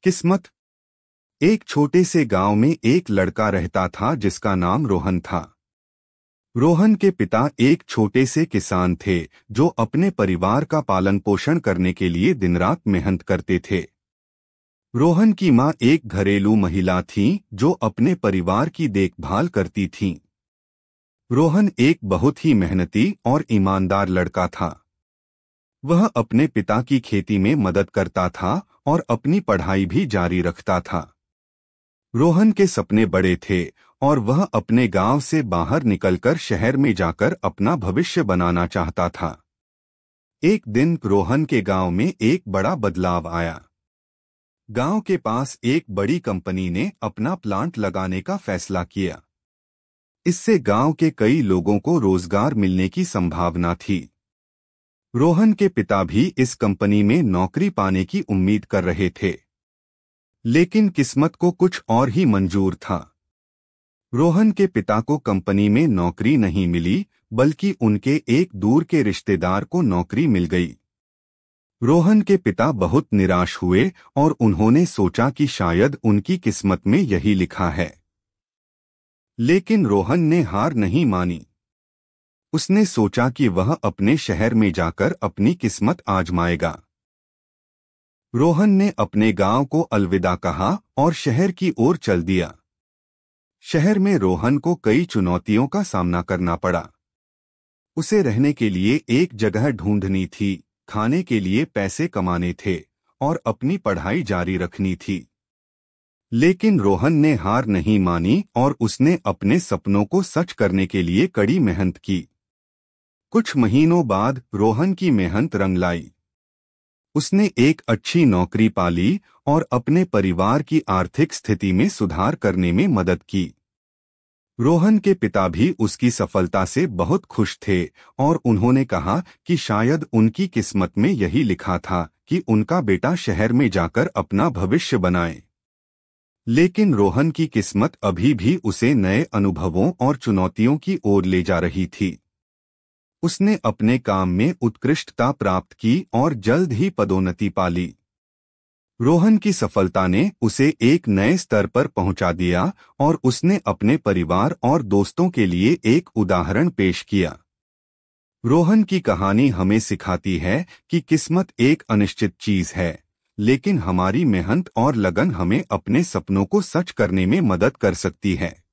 किस्मत। एक छोटे से गांव में एक लड़का रहता था जिसका नाम रोहन था। रोहन के पिता एक छोटे से किसान थे जो अपने परिवार का पालन पोषण करने के लिए दिन रात मेहनत करते थे। रोहन की मां एक घरेलू महिला थीं जो अपने परिवार की देखभाल करती थीं। रोहन एक बहुत ही मेहनती और ईमानदार लड़का था। वह अपने पिता की खेती में मदद करता था और अपनी पढ़ाई भी जारी रखता था। रोहन के सपने बड़े थे और वह अपने गांव से बाहर निकलकर शहर में जाकर अपना भविष्य बनाना चाहता था। एक दिन रोहन के गांव में एक बड़ा बदलाव आया। गांव के पास एक बड़ी कंपनी ने अपना प्लांट लगाने का फैसला किया। इससे गांव के कई लोगों को रोजगार मिलने की संभावना थी। रोहन के पिता भी इस कंपनी में नौकरी पाने की उम्मीद कर रहे थे, लेकिन किस्मत को कुछ और ही मंजूर था। रोहन के पिता को कंपनी में नौकरी नहीं मिली, बल्कि उनके एक दूर के रिश्तेदार को नौकरी मिल गई। रोहन के पिता बहुत निराश हुए और उन्होंने सोचा कि शायद उनकी किस्मत में यही लिखा है। लेकिन रोहन ने हार नहीं मानी। उसने सोचा कि वह अपने शहर में जाकर अपनी किस्मत आजमाएगा। रोहन ने अपने गांव को अलविदा कहा और शहर की ओर चल दिया। शहर में रोहन को कई चुनौतियों का सामना करना पड़ा। उसे रहने के लिए एक जगह ढूंढनी थी, खाने के लिए पैसे कमाने थे और अपनी पढ़ाई जारी रखनी थी। लेकिन रोहन ने हार नहीं मानी और उसने अपने सपनों को सच करने के लिए कड़ी मेहनत की। कुछ महीनों बाद रोहन की मेहनत रंग लाई। उसने एक अच्छी नौकरी पाली और अपने परिवार की आर्थिक स्थिति में सुधार करने में मदद की। रोहन के पिता भी उसकी सफलता से बहुत खुश थे और उन्होंने कहा कि शायद उनकी किस्मत में यही लिखा था कि उनका बेटा शहर में जाकर अपना भविष्य बनाए। लेकिन रोहन की किस्मत अभी भी उसे नए अनुभवों और चुनौतियों की ओर ले जा रही थी। उसने अपने काम में उत्कृष्टता प्राप्त की और जल्द ही पदोन्नति पाली। रोहन की सफलता ने उसे एक नए स्तर पर पहुंचा दिया और उसने अपने परिवार और दोस्तों के लिए एक उदाहरण पेश किया। रोहन की कहानी हमें सिखाती है कि किस्मत एक अनिश्चित चीज है, लेकिन हमारी मेहनत और लगन हमें अपने सपनों को सच करने में मदद कर सकती है।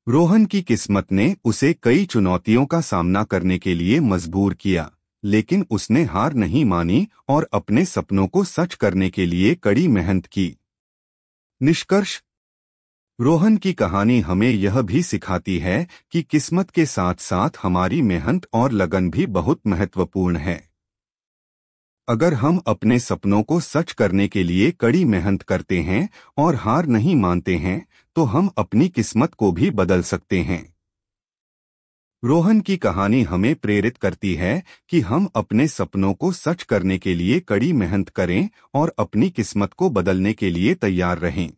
रोहन की किस्मत ने उसे कई चुनौतियों का सामना करने के लिए मजबूर किया, लेकिन उसने हार नहीं मानी और अपने सपनों को सच करने के लिए कड़ी मेहनत की। निष्कर्ष: रोहन की कहानी हमें यह भी सिखाती है कि किस्मत के साथ साथ हमारी मेहनत और लगन भी बहुत महत्वपूर्ण है। अगर हम अपने सपनों को सच करने के लिए कड़ी मेहनत करते हैं और हार नहीं मानते हैं, तो हम अपनी किस्मत को भी बदल सकते हैं। रोहन की कहानी हमें प्रेरित करती है कि हम अपने सपनों को सच करने के लिए कड़ी मेहनत करें और अपनी किस्मत को बदलने के लिए तैयार रहें।